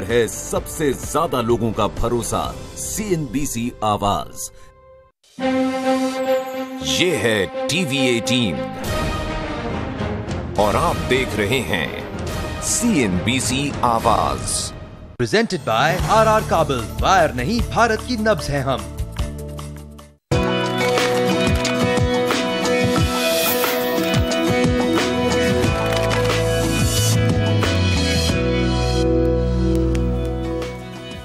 है सबसे ज्यादा लोगों का भरोसा, CNBC आवाज। ये है टीवी 18 और आप देख रहे हैं CNBC आवाज। प्रेजेंटेड बाय RR काबल। वायर नहीं, भारत की नब्ज है हम।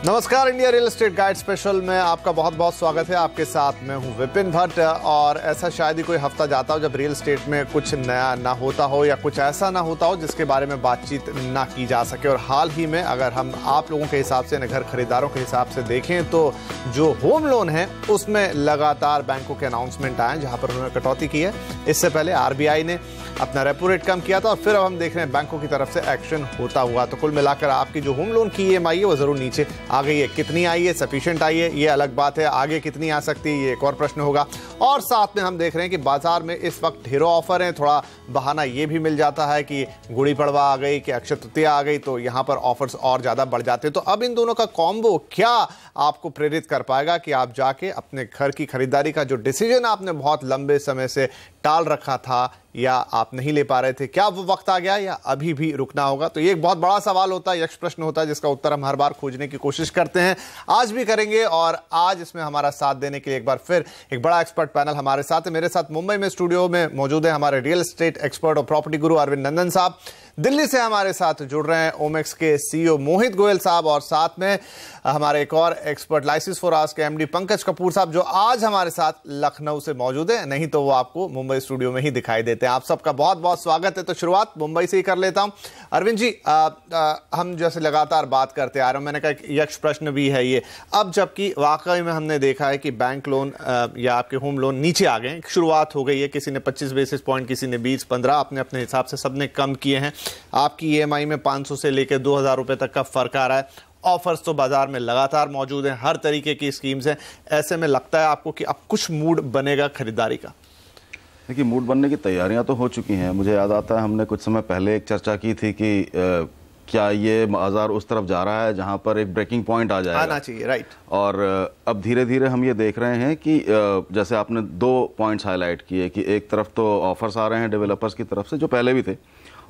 नमस्कार, India real estate guide special में आपका बहुत बहुत स्वागत है। आपके साथ मैं हूं विपिन भट्ट। और ऐसा शायद ही कोई हफ्ता जाता हो जब रियल एस्टेट में कुछ नया ना होता हो या कुछ ऐसा ना होता हो जिसके बारे में बातचीत ना की जा सके। और हाल ही में अगर हम आप लोगों के हिसाब से, घर खरीदारों के हिसाब से देखें तो जो होम लोन है उसमें लगातार बैंकों के अनाउंसमेंट आए जहां पर उन्होंने कटौती की है। इससे पहले RBI ने अपना रेपो रेट कम किया था और फिर अब हम देख रहे हैं बैंकों की तरफ से एक्शन होता हुआ। तो कुल मिलाकर आपकी जो होम लोन की EMI है वो जरूर नीचे आ गई है। कितनी आई है, सफिशिएंट आई है, ये अलग बात है। आगे कितनी आ सकती है, ये एक और प्रश्न होगा। और साथ में हम देख रहे हैं कि बाजार में इस वक्त ढेरों ऑफर हैं। थोड़ा बहाना ये भी मिल जाता है कि गुड़ी पड़वा आ गई, कि अक्षय तृतीया आ गई, तो यहां पर ऑफर्स और ज्यादा बढ़ जाते हैं। तो अब इन दोनों का कॉम्बो क्या आपको प्रेरित कर पाएगा कि आप जाके अपने घर की खरीदारी का जो डिसीजन आपने बहुत लंबे समय से टाल रखा था या आप नहीं ले पा रहे थे, क्या वो वक्त आ गया या अभी भी रुकना होगा? तो ये एक बहुत बड़ा सवाल होता है, यक्ष प्रश्न होता है, जिसका उत्तर हम हर बार खोजने की कोशिश करते हैं। आज भी करेंगे। और आज इसमें हमारा साथ देने के लिए एक बार फिर एक बड़ा एक्सपर्ट पैनल हमारे साथ है। मेरे साथ मुंबई में स्टूडियो में मौजूद है हमारे रियल एस्टेट एक्सपर्ट और प्रॉपर्टी गुरु अरविंद नंदन साहब। दिल्ली से हमारे साथ जुड़ रहे हैं ओमेक्स के CEO मोहित गोयल साहब। और साथ में हमारे एक और एक्सपर्ट लाइसेंस फॉर आस्क के MD पंकज कपूर साहब, जो आज हमारे साथ लखनऊ से मौजूद है, नहीं तो वो आपको मुंबई स्टूडियो में ही दिखाई देते हैं। आप सबका बहुत बहुत स्वागत है। तो शुरुआत मुंबई से ही कर लेता हूं। अरविंद जी, हम जैसे लगातार बात करते आ रहे हैं, मैंने कहा यक्ष प्रश्न भी है ये। अब जबकि वाकई में हमने देखा है कि बैंक लोन या आपके होम लोन नीचे आ गए, शुरुआत हो गई है। किसी ने 25 बेसिस पॉइंट, किसी ने 20, 15, अपने अपने हिसाब से सबने कम किए हैं। आपकी EMI में 500 से लेकर 2000 रुपए तक का फर्क आ रहा है। ऑफर्स तो बाजार में लगातार मौजूद हैं, हर तरीके की स्कीम्स हैं। ऐसे में लगता है आपको कि अब कुछ मूड बनेगा खरीदारी का? देखिए, मूड बनने की तैयारियां तो हो चुकी हैं। मुझे याद आता है हमने कुछ समय पहले एक चर्चा की थी कि क्या ये बाजार उस तरफ जा रहा है जहां पर एक ब्रेकिंग पॉइंट आ जाएगा, आना चाहिए, राइट। और अब धीरे धीरे हम ये देख रहे हैं कि जैसे आपने 2 पॉइंट्स हाईलाइट किए कि एक तरफ तो ऑफर्स आ रहे हैं डेवलपर्स की तरफ से जो पहले भी थे,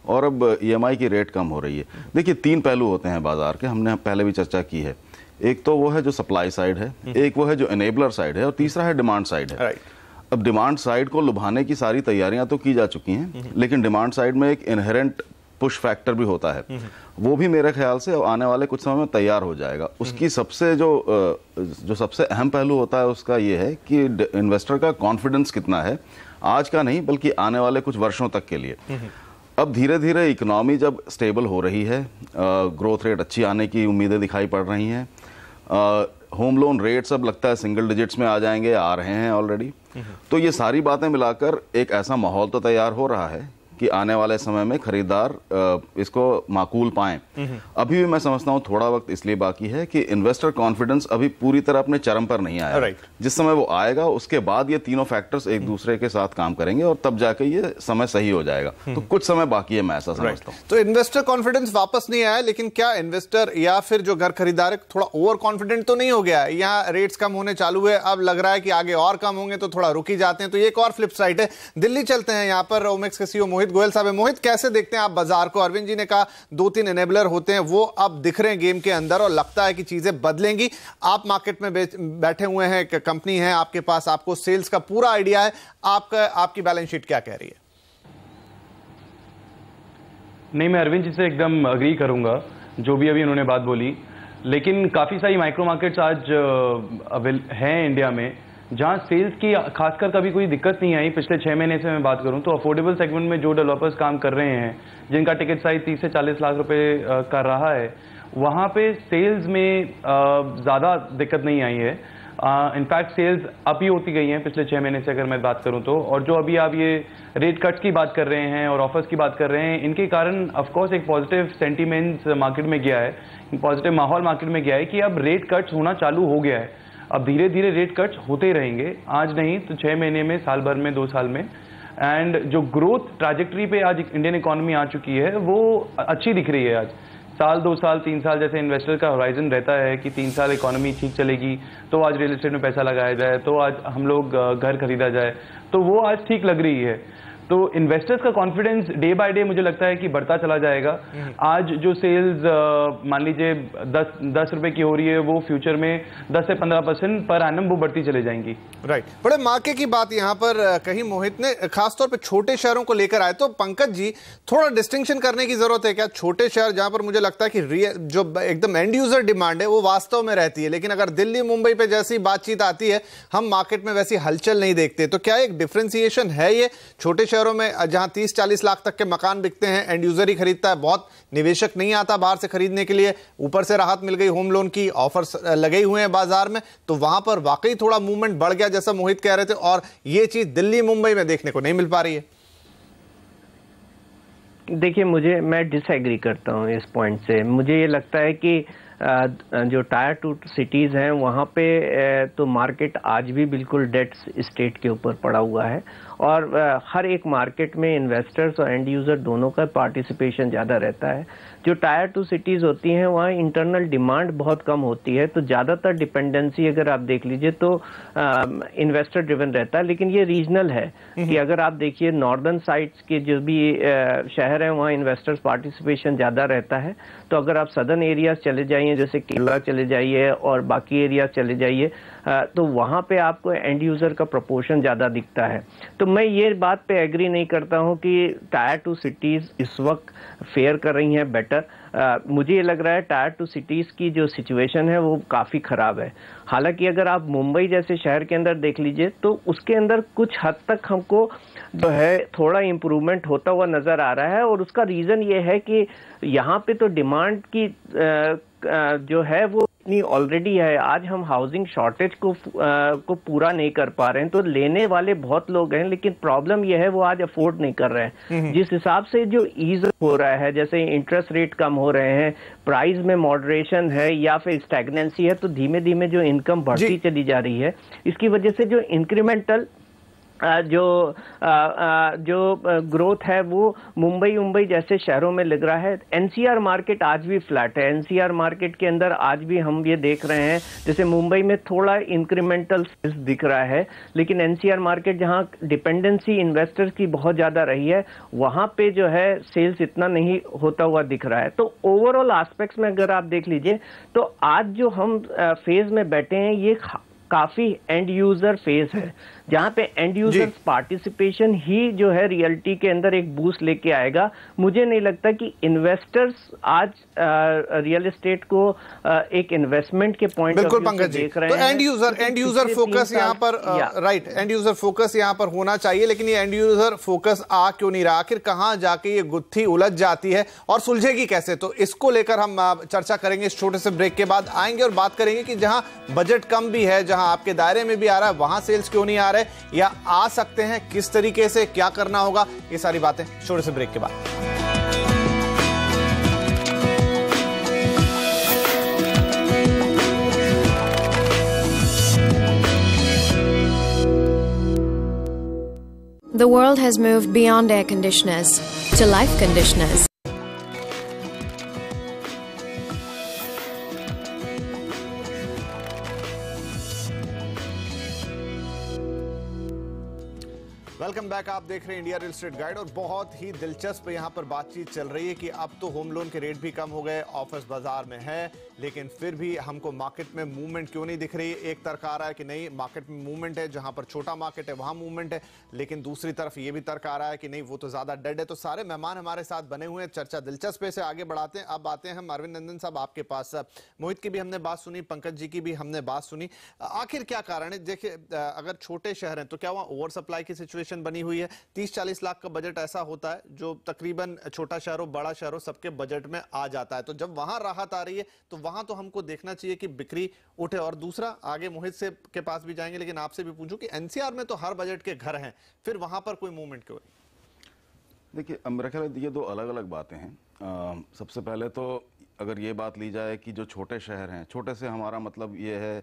और अब EMI की रेट कम हो रही है। देखिए, 3 पहलू होते हैं बाजार के, हमने पहले भी चर्चा की है। एक तो वो है जो सप्लाई साइड है, एक वो है जो एनेबलर साइड है, और तीसरा है डिमांड साइड है। अब डिमांड साइड को लुभाने की सारी तैयारियां तो की जा चुकी हैं, लेकिन डिमांड साइड में एक इनहेरेंट पुश फैक्टर भी होता है। वो भी मेरे ख्याल से आने वाले कुछ समय में तैयार हो जाएगा। उसकी सबसे जो सबसे अहम पहलू होता है उसका ये है कि इन्वेस्टर का कॉन्फिडेंस कितना है, आज का नहीं बल्कि आने वाले कुछ वर्षों तक के लिए। अब धीरे धीरे इकोनॉमी जब स्टेबल हो रही है, ग्रोथ रेट अच्छी आने की उम्मीदें दिखाई पड़ रही हैं, होम लोन रेट्स अब लगता है सिंगल डिजिट्स में आ जाएंगे, आ रहे हैं ऑलरेडी। तो ये सारी बातें मिलाकर एक ऐसा माहौल तो तैयार हो रहा है कि आने वाले समय में खरीदार इसको माकूल पाएं। अभी भी मैं समझता हूं थोड़ा वक्त इसलिए बाकी है कि इन्वेस्टर कॉन्फिडेंस अभी पूरी तरह अपने चरम पर नहीं आया। जिस समय वो आएगा उसके बाद ये तीनों फैक्टर्स एक दूसरे के साथ काम करेंगे और तब जाके ये समय सही हो जाएगा। तो कुछ समय बाकी है, मैं ऐसा समझता हूँ। तो इन्वेस्टर कॉन्फिडेंस वापस नहीं आया, लेकिन क्या इन्वेस्टर या फिर जो घर खरीदार है थोड़ा ओवर कॉन्फिडेंट तो नहीं हो गया है? यहाँ रेट्स कम होने चालू है, अब लग रहा है कि आगे और कम होंगे तो थोड़ा रुक ही जाते हैं। तो ये एक और फ्लिप साइड है। दिल्ली चलते हैं, यहाँ पर ओमेक्स के CEO मोहित गोयल साहब है। मोहित, कैसे देखते हैं आप बाजार को? अरविंद जी ने कहा 2-3 एनेबलर होते हैं, वो अब दिख रहे हैं गेम के अंदर और लगता है कि चीजें बदलेंगी। आप मार्केट में बैठे हुए हैं, कंपनी है आपके पास, आपको सेल्स का पूरा आइडिया है। आपकी बैलेंस शीट क्या कह रही है? नहीं, मैं अरविंद जी से एकदम अग्री करूंगा जो भी अभी उन्होंने बात बोली। लेकिन काफी सारी माइक्रो मार्केट्स आज हैं इंडिया में जहां सेल्स की खासकर कभी कोई दिक्कत नहीं आई। पिछले 6 महीने से मैं बात करूं तो अफोर्डेबल सेगमेंट में जो डेवलपर्स काम कर रहे हैं, जिनका टिकट साइज 30 से 40 लाख रुपए कर रहा है, वहां पे सेल्स में ज्यादा दिक्कत नहीं आई है। इनफैक्ट सेल्स अप ही होती गई हैं पिछले 6 महीने से अगर मैं बात करूं तो। और जो अभी आप ये रेट कट्स की बात कर रहे हैं और ऑफर्स की बात कर रहे हैं, इनके कारण ऑफकोर्स एक पॉजिटिव सेंटीमेंट्स मार्केट में गया है, पॉजिटिव माहौल मार्केट में गया है कि अब रेट कट्स होना चालू हो गया है। अब धीरे धीरे रेट कट्स होते रहेंगे, आज नहीं तो 6 महीने में, साल भर में, 2 साल में। एंड जो ग्रोथ ट्रैजेक्टरी पे आज इंडियन इकोनॉमी आ चुकी है वो अच्छी दिख रही है आज। साल 2 साल 3 साल जैसे इन्वेस्टर का होराइजन रहता है कि 3 साल इकोनॉमी ठीक चलेगी तो आज रियल एस्टेट में पैसा लगाया जाए, तो आज हम लोग घर खरीदा जाए, तो वो आज ठीक लग रही है। तो इन्वेस्टर्स का कॉन्फिडेंस डे बाय डे मुझे लगता है कि बढ़ता चला जाएगा। आज जो सेल्स मान लीजिए 10 रुपए की हो रही है, वो फ्यूचर में 10 से 15% पर एनम वो बढ़ती चले जाएंगी। राइट, बड़े मार्के की बात यहाँ पर कहीं मोहित ने, खासतौर पे छोटे शहरों को लेकर आए, तो पंकज जी थोड़ा डिस्टिंक्शन करने की जरूरत है क्या? छोटे शहर जहां पर मुझे लगता है कि जो एकदम एंड यूजर डिमांड है वो वास्तव में रहती है, लेकिन अगर दिल्ली मुंबई पे जैसी बातचीत आती है हम मार्केट में वैसी हलचल नहीं देखते, तो क्या एक डिफ्रेंसिएशन है ये? छोटे शहरों में जहां 30-40 लाख तक के मकान बिकते हैं, एंड यूजर ही खरीदता है, बहुत निवेशक नहीं आता बाहर से खरीदने के लिए, ऊपर से राहत मिल गई, होम लोन की ऑफर्स लगे हुए हैं बाजार में, तो वहां पर वाकई थोड़ा मूवमेंट बढ़ गया जैसा मोहित कह रहे थे, और ये चीज दिल्ली मुंबई में देखने को नहीं मिल पा रही है। देखिए, मैं डिसएग्री करता हूं इस पॉइंट से। मुझे ये लगता है कि जो टायर 2 सिटीज हैं वहाँ पे तो मार्केट आज भी बिल्कुल डेड स्टेट के ऊपर पड़ा हुआ है, और हर एक मार्केट में इन्वेस्टर्स और एंड यूजर दोनों का पार्टिसिपेशन ज़्यादा रहता है। जो टायर 2 सिटीज़ होती हैं वहाँ इंटरनल डिमांड बहुत कम होती है, तो ज़्यादातर डिपेंडेंसी अगर आप देख लीजिए तो इन्वेस्टर ड्रिवन रहता है। लेकिन ये रीजनल है कि अगर आप देखिए नॉर्दर्न साइड्स के जो भी शहर हैं वहाँ इन्वेस्टर्स पार्टिसिपेशन ज़्यादा रहता है। तो अगर आप सदर्न एरियाज चले जाइए, जैसे केरला चले जाइए और बाकी एरियाज चले जाइए, तो वहाँ पे आपको एंड यूजर का प्रोपोर्शन ज़्यादा दिखता है। तो मैं ये बात पे एग्री नहीं करता हूँ कि टायर 2 सिटीज़ इस वक्त फेयर कर रही हैं बेटर। मुझे ये लग रहा है टायर 2 सिटीज़ की जो सिचुएशन है वो काफ़ी ख़राब है। हालांकि अगर आप मुंबई जैसे शहर के अंदर देख लीजिए तो उसके अंदर कुछ हद तक हमको जो है थोड़ा इम्प्रूवमेंट होता हुआ नज़र आ रहा है, और उसका रीज़न ये है कि यहाँ पे तो डिमांड की जो है वो इतनी ऑलरेडी है। आज हम हाउसिंग शॉर्टेज को पूरा नहीं कर पा रहे हैं, तो लेने वाले बहुत लोग हैं, लेकिन प्रॉब्लम यह है वो आज अफोर्ड नहीं कर रहे हैं। जिस हिसाब से जो ईज हो रहा है, जैसे इंटरेस्ट रेट कम हो रहे हैं, प्राइस में मॉडरेशन है या फिर स्टैग्नेंसी है, तो धीमे धीमे जो इनकम बढ़ती चली जा रही है, इसकी वजह से जो इंक्रीमेंटल जो ग्रोथ है वो मुंबई जैसे शहरों में लग रहा है। एनसीआर मार्केट आज भी फ्लैट है। एनसीआर मार्केट के अंदर आज भी हम ये देख रहे हैं, जैसे मुंबई में थोड़ा इंक्रीमेंटल सेल्स दिख रहा है, लेकिन एनसीआर मार्केट जहां डिपेंडेंसी इन्वेस्टर्स की बहुत ज्यादा रही है, वहां पे जो है सेल्स इतना नहीं होता हुआ दिख रहा है। तो ओवरऑल एस्पेक्ट्स में अगर आप देख लीजिए तो आज जो हम फेज में बैठे हैं ये काफी एंड यूजर फेज है, जहां पे एंड यूजर पार्टिसिपेशन ही जो है रियलिटी के अंदर एक बूस्ट लेके आएगा। मुझे नहीं लगता कि इन्वेस्टर्स आज रियल एस्टेट को एक इन्वेस्टमेंट के पॉइंट ऑफ व्यू से देख रहे हैं। तो एंड यूजर फोकस यहाँ पर राइट, एंड यूजर फोकस यहाँ पर होना चाहिए, लेकिन ये एंड यूजर फोकस आ क्यों नहीं रहा? आखिर कहां जाके ये गुत्थी उलझ जाती है और सुलझेगी कैसे? तो इसको लेकर हम चर्चा करेंगे। इस छोटे से ब्रेक के बाद आएंगे और बात करेंगे कि जहां बजट कम भी है, जहां आपके दायरे में भी आ रहा है, वहां सेल्स क्यों नहीं आ रहे या आ सकते हैं, किस तरीके से, क्या करना होगा, ये सारी बातें छोटे से ब्रेक के बाद। The world has moved beyond air conditioners to life conditioners. Welcome back. आप देख रहे हैं इंडिया रियल एस्टेट गाइड, और बहुत ही दिलचस्प यहाँ पर बातचीत चल रही है कि अब तो होम लोन के रेट भी कम हो गए, ऑफर्स बाजार में है, लेकिन फिर भी हमको मार्केट में मूवमेंट क्यों नहीं दिख रही? एक तर्क आ रहा है कि नहीं, मार्केट में मूवमेंट है, जहां पर छोटा मार्केट है वहां मूवमेंट है, लेकिन दूसरी तरफ ये भी तर्क आ रहा है कि नहीं, वो तो ज्यादा डेड है। तो सारे मेहमान हमारे साथ बने हुए हैं, चर्चा दिलचस्प से आगे बढ़ाते हैं। अब आते हैं हम अरविंद नंदन साहब आपके पास। मोहित की भी हमने बात सुनी, पंकज जी की भी हमने बात सुनी। आखिर क्या कारण है? देखिए, अगर छोटे शहर हैं तो क्या वहां ओवर सप्लाई की सिचुएशन बनी हुई है? 30-40 लाख का बजट ऐसा होता है जो तकरीबन छोटा शहर हो बड़ा शहर हो सबके बजट में आ जाता है। तो जब वहां राहत आ रही है तो वहां तो हमको देखना चाहिए कि बिक्री उठे। और दूसरा, आगे मोहित से के पास भी जाएंगे, लेकिन आपसे भी पूछूं कि एनसीआर में तो हर बजट के घर हैं, फिर वहां पर कोई मूवमेंट क्यों है? देखिए, मेरा ख्याल है ये दो अलग अलग बातें हैं। सबसे पहले तो अगर ये बात ली जाए कि जो छोटे शहर हैं, छोटे से हमारा मतलब ये है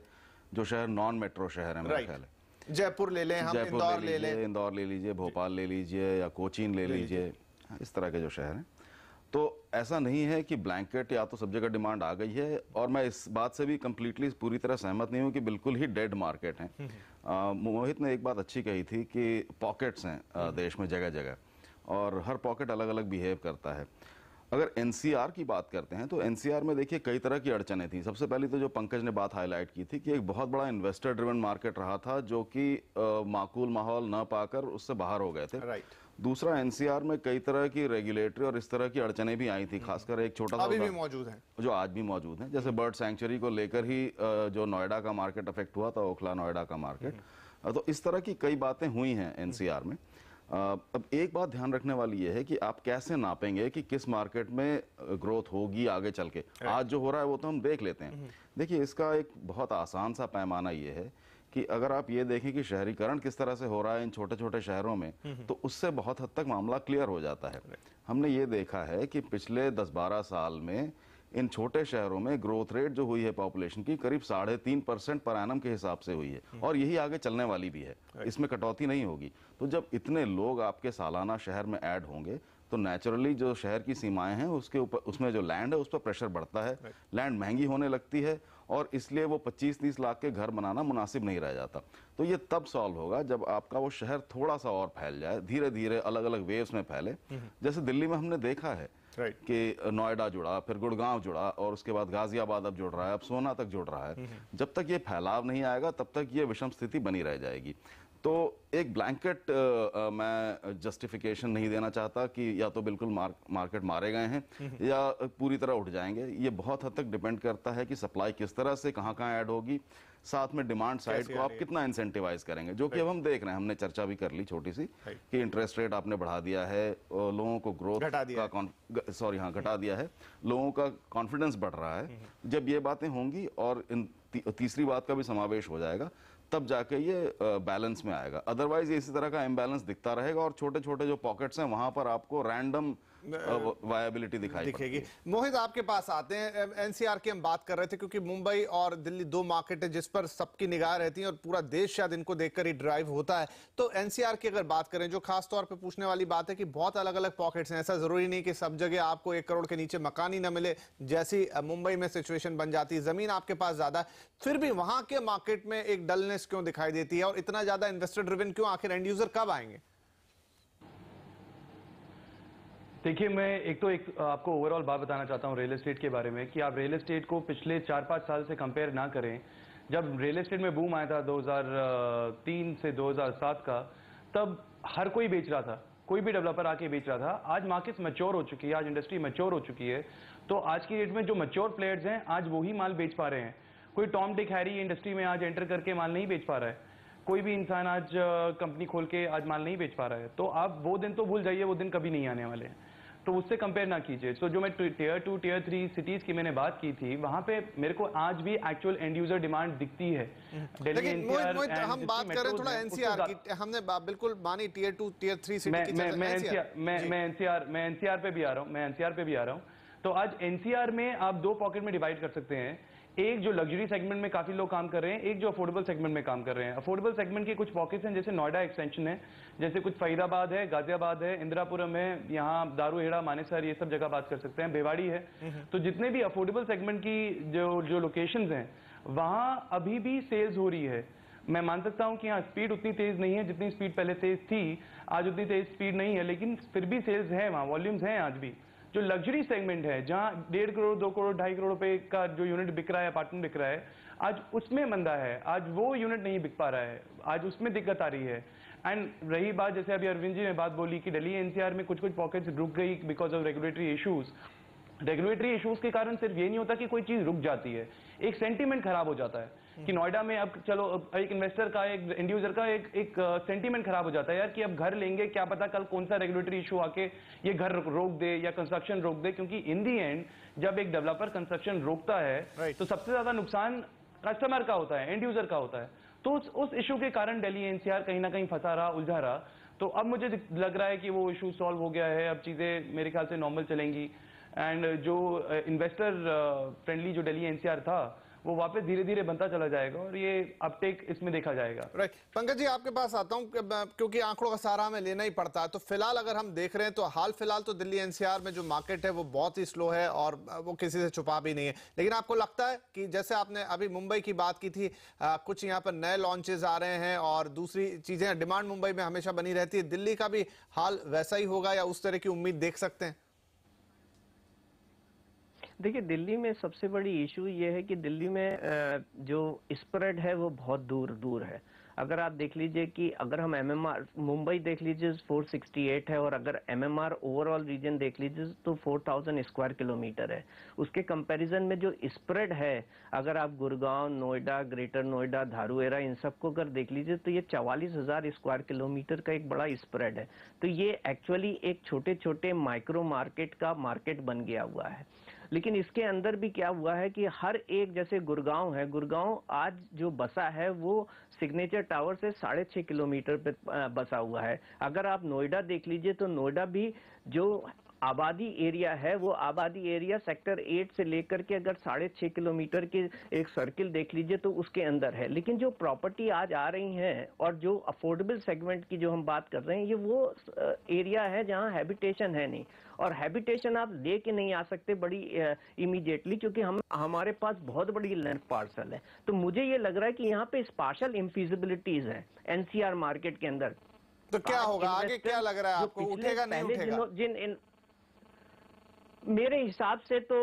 जो शहर नॉन मेट्रो शहर है, मेरा ख्याल है जयपुर ले लें, हम इंदौर ले लें, इंदौर ले लीजिए, भोपाल ले लीजिए या कोचीन ले लीजिए, इस तरह के जो शहर हैं, तो ऐसा नहीं है कि ब्लैंकेट या तो सब जगह डिमांड आ गई है, और मैं इस बात से भी कंप्लीटली पूरी तरह सहमत नहीं हूं कि बिल्कुल ही डेड मार्केट है। मोहित ने एक बात अच्छी कही थी कि पॉकेट्स हैं देश में जगह जगह, और हर पॉकेट अलग अलग बिहेव करता है। अगर एनसीआर की बात करते हैं तो एनसीआर में देखिए कई तरह की अड़चनें थी। सबसे पहले तो जो पंकज ने बात हाईलाइट की थी कि एक बहुत बड़ा इन्वेस्टर ड्रिवन मार्केट रहा था, जो कि माकूल माहौल न पाकर उससे बाहर हो गए थे। दूसरा, एनसीआर में कई तरह की रेगुलेटरी और इस तरह की अड़चनें भी आई थी, खासकर एक छोटा सा अभी भी मौजूद है, जो आज भी मौजूद है, जैसे बर्ड सैंक्चुरी को लेकर ही जो नोएडा का मार्केट अफेक्ट हुआ था, ओखला नोएडा का मार्केट। तो इस तरह की कई बातें हुई हैं एनसीआर में। अब एक बात ध्यान रखने वाली ये है कि आप कैसे नापेंगे कि किस मार्केट में ग्रोथ होगी आगे चल के। आज जो हो रहा है वो तो हम देख लेते हैं। देखिए, इसका एक बहुत आसान सा पैमाना ये है कि अगर आप ये देखें कि शहरीकरण किस तरह से हो रहा है इन छोटे छोटे शहरों में, तो उससे बहुत हद तक मामला क्लियर हो जाता है। हमने ये देखा है कि पिछले 10-12 साल में इन छोटे शहरों में ग्रोथ रेट जो हुई है पॉपुलेशन की करीब 3.5% पर एनम के हिसाब से हुई है, और यही आगे चलने वाली भी है, इसमें कटौती नहीं होगी। तो जब इतने लोग आपके सालाना शहर में ऐड होंगे तो नेचुरली जो शहर की सीमाएं हैं उसके ऊपर, उसमें जो लैंड है उस पर प्रेशर बढ़ता है, लैंड महंगी होने लगती है, और इसलिए वो 25-30 लाख के घर बनाना मुनासिब नहीं रह जाता। तो ये तब सॉल्व होगा जब आपका वो शहर थोड़ा सा और फैल जाए, धीरे धीरे अलग अलग वेव्स में फैले। जैसे दिल्ली में हमने देखा है कि नोएडा जुड़ा, फिर गुड़गांव जुड़ा, और उसके बाद गाजियाबाद अब जुड़ रहा है, अब सोना तक जुड़ रहा है। जब तक ये फैलाव नहीं आएगा तब तक ये विषम स्थिति बनी रह जाएगी। तो एक ब्लैंकेट मैं जस्टिफिकेशन नहीं देना चाहता कि या तो बिल्कुल मार्केट मारे गए हैं या पूरी तरह उठ जाएंगे। ये बहुत हद तक डिपेंड करता है कि सप्लाई किस तरह से कहाँ कहाँ ऐड होगी, साथ में डिमांड साइड को आप कितना इंसेंटिवाइज करेंगे, जो कि अब हम देख रहे हैं। हमने चर्चा भी कर ली छोटी सी कि इंटरेस्ट रेट आपने बढ़ा दिया है, लोगों को ग्रोथ घटा दिया है, लोगों का कॉन्फिडेंस बढ़ रहा है। जब ये बातें होंगी और तीसरी बात का भी समावेश हो जाएगा, तब जाके ये बैलेंस में आएगा। अदरवाइज ये इसी तरह का इम्बैलेंस दिखता रहेगा, और छोटे छोटे जो पॉकेट्स हैं वहां पर आपको रैंडम वायबिलिटी दिखेगी। मोहित, आपके पास आते हैं। एनसीआर की हम बात कर रहे थे क्योंकि मुंबई और दिल्ली दो मार्केट है जिस पर सबकी निगाह रहती है और पूरा देश शायद इनको देखकर ही ड्राइव होता है। तो एनसीआर की अगर बात करें, जो खास तौर पे पूछने वाली बात है कि बहुत अलग अलग पॉकेट्स हैं। ऐसा जरूरी नहीं कि सब जगह आपको 1 करोड़ के नीचे मकान ही न मिले, जैसी मुंबई में सिचुएशन बन जाती है। जमीन आपके पास ज्यादा है, फिर भी वहां के मार्केट में एक डलनेस क्यों दिखाई देती है, और इतना ज्यादा इन्वेस्टर ड्रिवन क्यों? आखिर एंड यूजर कब आएंगे? देखिए, मैं एक आपको ओवरऑल बात बताना चाहता हूं रियल एस्टेट के बारे में कि आप रियल एस्टेट को पिछले 4-5 साल से कंपेयर ना करें। जब रियल एस्टेट में बूम आया था 2003 से 2007 का, तब हर कोई बेच रहा था, कोई भी डेवलपर आके बेच रहा था। आज मार्केट मैच्योर हो चुकी है, आज इंडस्ट्री मैच्योर हो चुकी है। तो आज की डेट में जो मैच्योर प्लेयर्स हैं आज वही माल बेच पा रहे हैं। कोई टॉम डिक हैरी इंडस्ट्री में आज एंटर करके माल नहीं बेच पा रहा है। कोई भी इंसान आज कंपनी खोल के आज माल नहीं बेच पा रहा है। तो आप वो दिन तो भूल जाइए, वो दिन कभी नहीं आने वाले हैं, तो उससे कंपेयर ना कीजिए। तो जो मैं टियर 2 टियर 3 सिटीज की मैंने बात की थी, वहां पे मेरे को आज भी एक्चुअल एंड यूजर डिमांड दिखती है। लेकिन मोहित, हम बात करें थोड़ा एनसीआर की, हमने बिल्कुल मानी टियर 2 टियर 3 सिटी की। मैं एनसीआर पे भी आ रहा हूं। तो आज एनसीआर में आप 2 पॉकेट में डिवाइड कर सकते हैं। एक जो लग्जरी सेगमेंट में काफी लोग काम कर रहे हैं, एक जो अफोर्डेबल सेगमेंट में काम कर रहे हैं। अफोर्डेबल सेगमेंट के कुछ पॉकेट्स हैं, जैसे नोएडा एक्सटेंशन है, जैसे कुछ फरीदाबाद है, गाजियाबाद है, इंदिरापुरम है, यहाँ दारूहेड़ा, मानेसर, ये सब जगह बात कर सकते हैं, बेवाड़ी है। तो जितने भी अफोर्डेबल सेगमेंट की जो लोकेशंस हैं, वहां अभी भी सेल्स हो रही है। मैं मान सकता हूं कि हाँ, स्पीड उतनी तेज नहीं है जितनी स्पीड पहले तेज थी, आज उतनी तेज स्पीड नहीं है, लेकिन फिर भी सेल्स है, वहां वॉल्यूम्स हैं आज भी। जो लग्जरी सेगमेंट है, जहां 1.5 करोड़ 2 करोड़ 2.5 करोड़ रुपए का जो यूनिट बिक रहा है, अपार्टमेंट बिक रहा है, आज उसमें मंदा है, आज वो यूनिट नहीं बिक पा रहा है, आज उसमें दिक्कत आ रही है। एंड रही बात, जैसे अभी अरविंद जी ने बात बोली कि दिल्ली एनसीआर में कुछ कुछ पॉकेट्स रुक गई because of regulatory issues. Regulatory issues के कारण सिर्फ ये नहीं होता कि कोई चीज रुक जाती है, एक सेंटीमेंट खराब हो जाता है कि नोएडा में अब चलो एक इन्वेस्टर का, एक एंड यूजर का एक सेंटीमेंट खराब हो जाता है यार कि अब घर लेंगे, क्या पता कल कौन सा रेगुलेटरी इशू आके ये घर रोक दे या कंस्ट्रक्शन रोक दे। क्योंकि इन दी एंड जब एक डेवलपर कंस्ट्रक्शन रोकता है तो सबसे ज्यादा नुकसान कस्टमर का होता है, एंड यूजर का होता है। तो उस इशू के कारण दिल्ली एनसीआर कहीं ना कहीं फंसा रहा, उलझा रहा। तो अब मुझे लग रहा है कि वो इशू सॉल्व हो गया है, अब चीजें मेरे ख्याल से नॉर्मल चलेंगी। एंड जो इन्वेस्टर फ्रेंडली जो दिल्ली एनसीआर था, वो वापस धीरे धीरे बनता चला जाएगा और ये अपटेक इसमें देखा जाएगा। राइट, पंकज जी आपके पास आता हूं क्योंकि आंकड़ों का सहारा हमें लेना ही पड़ता है। तो फिलहाल अगर हम देख रहे हैं तो हाल फिलहाल तो दिल्ली एनसीआर में जो मार्केट है वो बहुत ही स्लो है और वो किसी से छुपा भी नहीं है। लेकिन आपको लगता है कि जैसे आपने अभी मुंबई की बात की थी, कुछ यहाँ पर नए लॉन्चेस आ रहे हैं और दूसरी चीजें, डिमांड मुंबई में हमेशा बनी रहती है, दिल्ली का भी हाल वैसा ही होगा या उस तरह की उम्मीद देख सकते हैं? देखिए, दिल्ली में सबसे बड़ी इशू ये है कि दिल्ली में जो स्प्रेड है वो बहुत दूर दूर है। अगर आप देख लीजिए कि अगर हम एमएमआर मुंबई देख लीजिए 468 है और अगर एमएमआर ओवरऑल रीजन देख लीजिए तो 4000 स्क्वायर किलोमीटर है। उसके कंपैरिजन में जो स्प्रेड है, अगर आप गुड़गांव, नोएडा, ग्रेटर नोएडा, धारूहेरा इन सबको अगर देख लीजिए तो ये 44,000 स्क्वायर किलोमीटर का एक बड़ा स्प्रेड है। तो ये एक्चुअली एक छोटे छोटे माइक्रो मार्केट का मार्केट बन गया हुआ है। लेकिन इसके अंदर भी क्या हुआ है कि हर एक, जैसे गुड़गांव है, गुड़गांव आज जो बसा है वो सिग्नेचर टावर से 6.5 किलोमीटर पे बसा हुआ है। अगर आप नोएडा देख लीजिए तो नोएडा भी जो आबादी एरिया है वो आबादी एरिया सेक्टर 8 से लेकर के अगर 6.5 किलोमीटर के एक सर्किल देख लीजिए तो उसके अंदर है। लेकिन जो प्रॉपर्टी आज आ रही हैं और जो अफोर्डेबल सेगमेंट की जो हम बात कर रहे हैं, ये वो एरिया है जहां हैबिटेशन है नहीं, और हैबिटेशन आप लेके नहीं आ सकते बड़ी इमीडिएटली, क्योंकि हमारे पास बहुत बड़ी लैंड पार्सल है। तो मुझे ये लग रहा है कि यहाँ पे स्पार्शल इम्फिजिबिलिटीज है एनसीआर मार्केट के अंदर। तो क्या होगा आगे, क्या लग रहा है आपको, उठेगा नहीं उठेगा? मेरे हिसाब से तो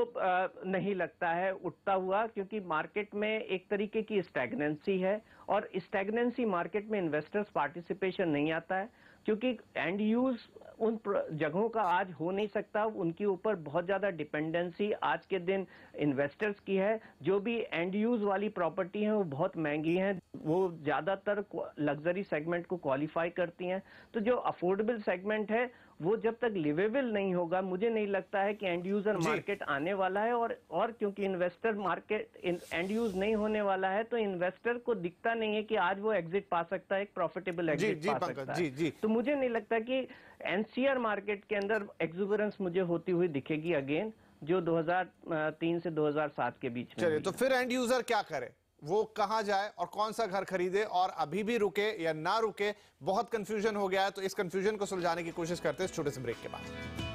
नहीं लगता है उठता हुआ, क्योंकि मार्केट में एक तरीके की स्टैग्नेंसी है और स्टैग्नेंसी मार्केट में इन्वेस्टर्स पार्टिसिपेशन नहीं आता है, क्योंकि एंड यूज उन जगहों का आज हो नहीं सकता। उनके ऊपर बहुत ज्यादा डिपेंडेंसी आज के दिन इन्वेस्टर्स की है। जो भी एंड यूज वाली प्रॉपर्टी है वो बहुत महंगी हैं, वो ज्यादातर लग्जरी सेगमेंट को क्वालिफाई करती हैं। तो जो अफोर्डेबल सेगमेंट है वो जब तक लिवेबल नहीं होगा, मुझे नहीं लगता है कि एंड यूजर मार्केट आने वाला है। और क्योंकि इन्वेस्टर मार्केट एंड यूज नहीं होने वाला है तो इन्वेस्टर को दिखता नहीं है कि आज वो एग्जिट पा सकता है, एक प्रॉफिटेबल एग्जिट पा सकता है। तो मुझे नहीं लगता कि एनसीआर मार्केट के अंदर एक्सुबरेंस मुझे होती हुई दिखेगी अगेन, जो 2003 से 2007 के बीच में। चलिए, तो फिर एंड यूजर क्या करे, वो कहां जाए और कौन सा घर खरीदे, और अभी भी रुके या ना रुके, बहुत कंफ्यूजन हो गया है। तो इस कंफ्यूजन को सुलझाने की कोशिश करते हैं इस छोटे से ब्रेक के बाद।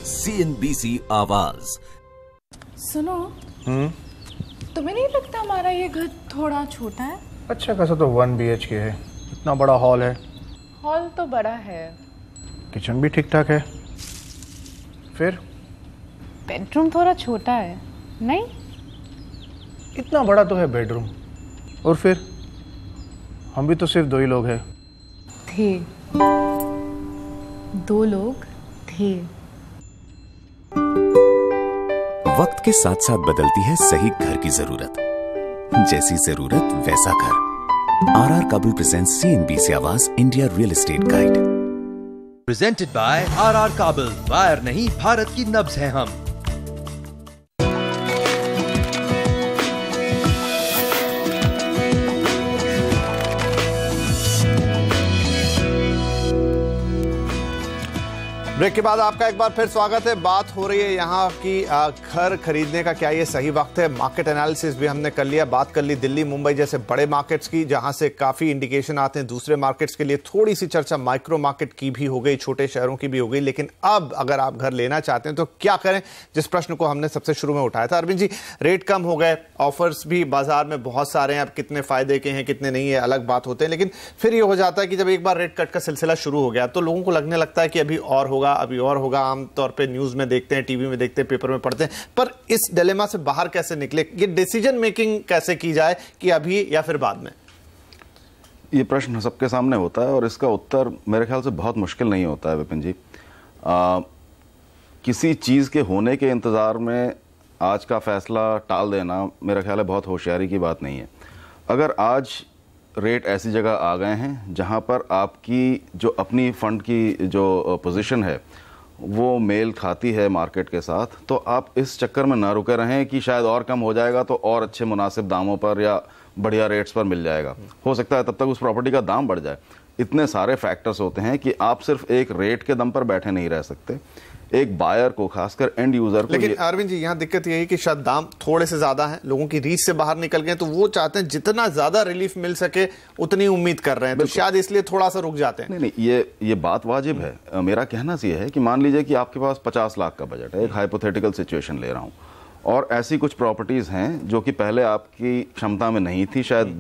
CNBC आवाज। सुनो, तुम्हें नहीं लगता हमारा ये घर थोड़ा छोटा है? अच्छा खासा तो 1 BHK है, इतना बड़ा हॉल है। हॉल तो बड़ा है, किचन भी ठीक ठाक है, फिर बेडरूम थोड़ा छोटा है नहीं? इतना बड़ा तो है बेडरूम, और फिर हम भी तो सिर्फ 2 ही लोग हैं। थे 2 लोग थे। वक्त के साथ साथ बदलती है सही घर की जरूरत, जैसी जरूरत वैसा घर। आरआर काबुल प्रेजेंट्स CNBC आवाज India real estate guide, presented by RR Kabul. Wire नहीं, भारत की नब्ज है हम। ब्रेक के बाद आपका एक बार फिर स्वागत है। बात हो रही है यहाँ की घर खरीदने का, क्या ये सही वक्त है? मार्केट एनालिसिस भी हमने कर लिया, बात कर ली दिल्ली मुंबई जैसे बड़े मार्केट्स की, जहां से काफी इंडिकेशन आते हैं दूसरे मार्केट्स के लिए। थोड़ी सी चर्चा माइक्रो मार्केट की भी हो गई, छोटे शहरों की भी हो गई। लेकिन अब अगर आप घर लेना चाहते हैं तो क्या करें, जिस प्रश्न को हमने सबसे शुरू में उठाया था। अरविंद जी, रेट कम हो गए, ऑफर्स भी बाजार में बहुत सारे हैं, अब कितने फायदे के हैं कितने नहीं है अलग बात होते हैं। लेकिन फिर ये हो जाता है कि जब एक बार रेट कट का सिलसिला शुरू हो गया तो लोगों को लगने लगता है कि अभी और होगा, अभी और होगा। आमतौर पे न्यूज में देखते हैं, टीवी में देखते हैं, पेपर में पढ़ते हैं। पर इस डिलेमा से बाहर कैसे निकले, ये डिसीजन मेकिंग कैसे की जाए कि अभी या फिर बाद में? ये प्रश्न सबके सामने होता है और इसका उत्तर मेरे ख्याल से बहुत मुश्किल नहीं होता है विपिन जी। किसी चीज़ के होने के इंतज़ार में आज का फैसला टाल देना मेरा ख्याल है बहुत होशियारी की बात नहीं है। अगर आज रेट ऐसी जगह आ गए हैं जहां पर आपकी जो अपनी फंड की जो पोजीशन है वो मेल खाती है मार्केट के साथ, तो आप इस चक्कर में ना रुके रहें कि शायद और कम हो जाएगा तो और अच्छे मुनासिब दामों पर या बढ़िया रेट्स पर मिल जाएगा, हो सकता है तब तक उस प्रॉपर्टी का दाम बढ़ जाए। इतने सारे फैक्टर्स होते हैं कि आप सिर्फ एक रेट के दम पर बैठे नहीं रह सकते। एक बायर को, खासकर एंड यूजर को, लेकिन अरविंद जी यहाँ दिक्कत यही कि शायद दाम थोड़े से ज्यादा हैं, लोगों की रीच से बाहर निकल गए, तो वो चाहते हैं जितना ज्यादा रिलीफ मिल सके उतनी उम्मीद कर रहे हैं, तो शायद इसलिए थोड़ा सा रुक जाते हैं। नहीं, ये बात वाजिब है। मेरा कहना ये है कि मान लीजिए कि आपके पास 50 लाख का बजट है, एक हाइपोथेटिकल सिचुएशन ले रहा हूँ, और ऐसी कुछ प्रॉपर्टीज हैं जो कि पहले आपकी क्षमता में नहीं थी, शायद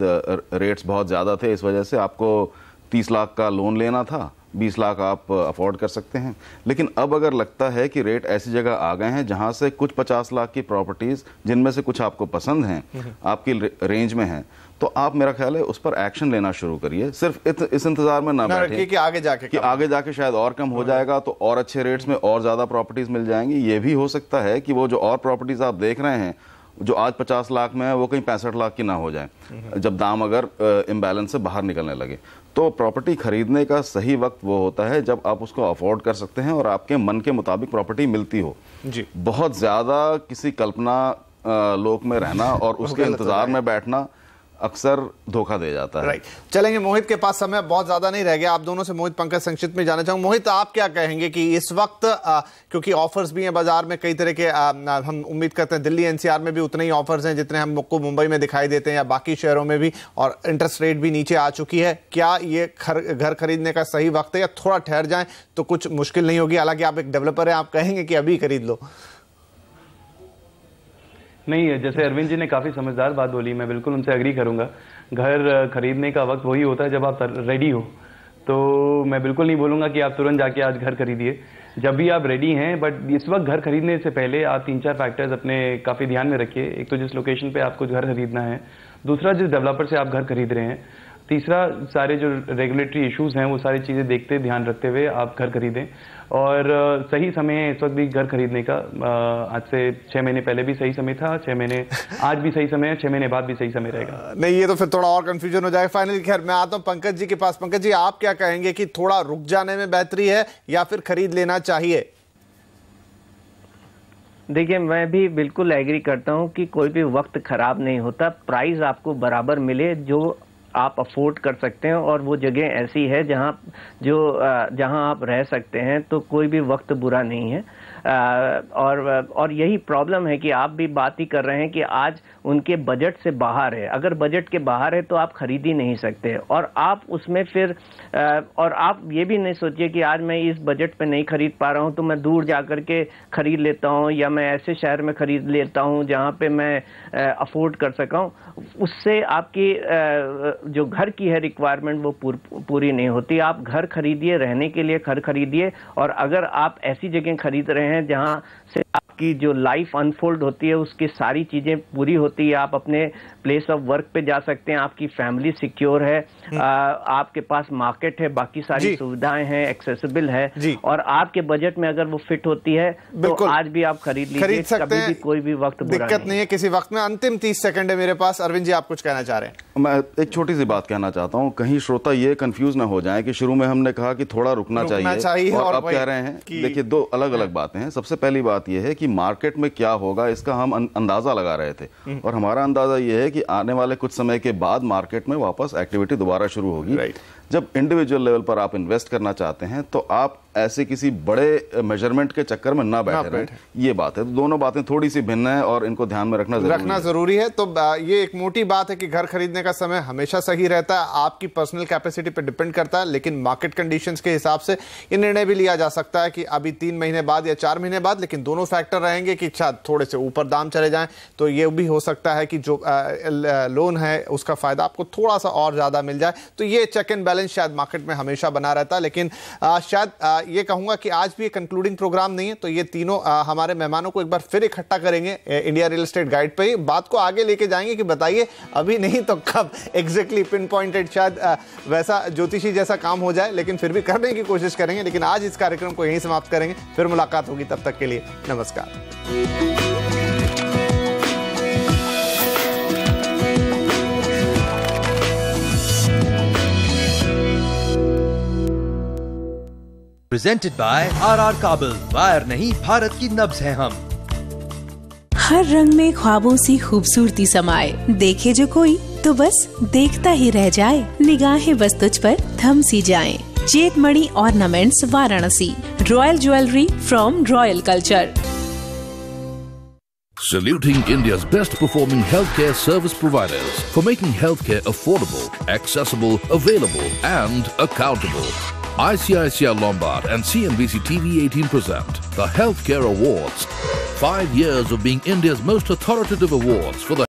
रेट्स बहुत ज्यादा थे, इस वजह से आपको 30 लाख का लोन लेना था, 20 लाख आप अफोर्ड कर सकते हैं। लेकिन अब अगर लगता है कि रेट ऐसी जगह आ गए हैं जहां से कुछ 50 लाख की प्रॉपर्टीज, जिनमें से कुछ आपको पसंद हैं, आपकी रेंज में हैं, तो आप, मेरा ख्याल है, उस पर एक्शन लेना शुरू करिए। सिर्फ इस इंतजार में ना बैठे कि आगे जाके शायद और कम हो जाएगा तो और अच्छे रेट्स में और ज्यादा प्रॉपर्टीज मिल जाएंगी। ये भी हो सकता है कि वो जो और प्रॉपर्टीज आप देख रहे हैं जो आज 50 लाख में है, वो कहीं 65 लाख की ना हो जाए, जब दाम अगर इम्बैलेंस से बाहर निकलने लगे। तो प्रॉपर्टी खरीदने का सही वक्त वो होता है जब आप उसको अफोर्ड कर सकते हैं और आपके मन के मुताबिक प्रॉपर्टी मिलती हो जी। बहुत ज्यादा किसी कल्पना लोक में रहना और उसके इंतजार में बैठना अक्सर धोखा दे जाता है। राइट, चलेंगे मोहित के पास, समय बहुत ज्यादा नहीं रह गया आप दोनों से। मोहित, पंकज, संक्षिप्त में जाना चाहूंगा। मोहित, आप क्या कहेंगे कि इस वक्त क्योंकि ऑफर्स भी हैं बाजार में कई तरह के, हम उम्मीद करते हैं दिल्ली एनसीआर में भी उतने ही ऑफर्स हैं जितने हमको मुंबई में दिखाई देते हैं या बाकी शहरों में भी, और इंटरेस्ट रेट भी नीचे आ चुकी है, क्या ये घर खरीदने का सही वक्त है या थोड़ा ठहर जाए तो कुछ मुश्किल नहीं होगी? हालांकि आप एक डेवलपर हैं, आप कहेंगे कि अभी खरीद लो। नहीं, जैसे अरविंद जी ने काफ़ी समझदार बात बोली, मैं बिल्कुल उनसे एग्री करूंगा। घर खरीदने का वक्त वही होता है जब आप रेडी हो, तो मैं बिल्कुल नहीं बोलूँगा कि आप तुरंत जाके आज घर खरीदिए, जब भी आप रेडी हैं। बट इस वक्त घर खरीदने से पहले आप 3-4 फैक्टर्स अपने काफ़ी ध्यान में रखिए। एक तो जिस लोकेशन पे आपको घर खरीदना है, दूसरा जिस डेवलपर से आप घर खरीद रहे हैं, तीसरा सारे जो रेगुलेटरी इश्यूज हैं वो सारी चीज़ें देखते ध्यान रखते हुए आप घर खरीदें। और सही समय है इस वक्त भी घर खरीदने का। आज से 6 महीने पहले भी सही समय था, 6 महीने आज भी सही समय है, 6 महीने बाद भी सही समय रहेगा। नहीं, ये तो फिर थोड़ा और कंफ्यूजन हो जाएगा। फाइनली खैर मैं आता हूं पंकज जी के पास। पंकज जी, आप क्या कहेंगे कि थोड़ा रुक जाने में बेहतरी है या फिर खरीद लेना चाहिए? देखिए, मैं भी बिल्कुल एग्री करता हूं कि कोई भी वक्त खराब नहीं होता। प्राइस आपको बराबर मिले जो आप अफोर्ड कर सकते हैं, और वो जगह ऐसी है जहां आप रह सकते हैं, तो कोई भी वक्त बुरा नहीं है। और यही प्रॉब्लम है कि आप भी बात ही कर रहे हैं कि आज उनके बजट से बाहर है। अगर बजट के बाहर है तो आप खरीद ही नहीं सकते, और आप उसमें फिर और आप ये भी नहीं सोचिए कि आज मैं इस बजट पे नहीं खरीद पा रहा हूं तो मैं दूर जाकर के खरीद लेता हूं, या मैं ऐसे शहर में खरीद लेता हूं जहां पे मैं अफोर्ड कर सका हूं। उससे आपकी जो घर की है रिक्वायरमेंट वो पूरी नहीं होती। आप घर खरीदिए, रहने के लिए घर खरीदिए, और अगर आप ऐसी जगह खरीद रहे हैं जहां से आपकी जो लाइफ अनफोल्ड होती है उसकी सारी चीजें पूरी होती है, आप अपने प्लेस ऑफ वर्क पे जा सकते हैं, आपकी फैमिली सिक्योर है, आपके पास मार्केट है, बाकी सारी सुविधाएं हैं, एक्सेसिबल है, और आपके बजट में अगर वो फिट होती है तो आज भी आप खरीद लीजिए, कभी भी कोई भी वक्त बुरा दिक्कत नहीं है किसी वक्त में। अंतिम 30 सेकंड है मेरे पास। अरविंद जी, आप कुछ कहना चाह रहे हैं? मैं एक छोटी सी बात कहना चाहता हूं, कहीं श्रोता ये कंफ्यूज ना हो जाए कि शुरू में हमने कहा कि थोड़ा रुकना चाहिए और अब कह रहे हैं। देखिए, दो अलग अलग बातें हैं। सबसे पहली बात यह है कि मार्केट में क्या होगा इसका हम अंदाजा लगा रहे थे, और हमारा अंदाजा यह है कि आने वाले कुछ समय के बाद मार्केट में वापस एक्टिविटी दोबारा शुरू होगी। जब इंडिविजुअल लेवल पर आप इन्वेस्ट करना चाहते हैं तो आप ऐसे किसी बड़े मेजरमेंट के चक्कर में ना बैठे रहें, ये बात है। तो दोनों बातें थोड़ी सी भिन्न है और इनको ध्यान में रखना जरूरी है। तो ये एक मोटी बात है कि घर खरीदने का समय हमेशा सही रहता है, आपकी पर्सनल कैपेसिटी पे डिपेंड करता है, लेकिन मार्केट कंडीशंस के हिसाब से ये निर्णय भी लिया जा सकता है कि अभी 3 महीने बाद या 4 महीने बाद, लेकिन दोनों फैक्टर रहेंगे कि शायद थोड़े से ऊपर दाम चले जाएं तो ये भी हो सकता है कि जो लोन है उसका फायदा आपको थोड़ा सा और ज्यादा मिल जाए। तो ये चेक एंड बैलेंस शायद मार्केट में हमेशा बना रहता है। लेकिन शायद ये कहूंगा कि आज भी कंक्लूडिंग प्रोग्राम नहीं है, तो ये तीनों हमारे मेहमानों को एक बार फिर इकट्ठा करेंगे इंडिया रियल एस्टेट गाइड पे ही, बात को आगे लेके जाएंगे कि बताइए अभी नहीं तो कब एग्जैक्टली पिन पॉइंटेड शायद वैसा ज्योतिषी जैसा काम हो जाए, लेकिन फिर भी करने की कोशिश करेंगे। लेकिन आज इस कार्यक्रम को यहीं समाप्त करेंगे, फिर मुलाकात होगी, तब तक के लिए नमस्कार। प्रेजेंटेड बाय RR काबल, वायर नहीं भारत की नब्ज है हम। हर रंग में ख्वाबों सी खूबसूरती समाए, देखे जो कोई तो बस देखता ही रह जाए, निगाहें बस तुझ पर थम सी जाएं। Chetmani ornaments Varanasi, royal jewellery from royal culture. Saluting India's best performing healthcare service providers for making healthcare affordable, accessible, available and accountable. ICICI Lombard and CNBC TV18 present the Healthcare Awards. 5 years of being India's most authoritative awards for the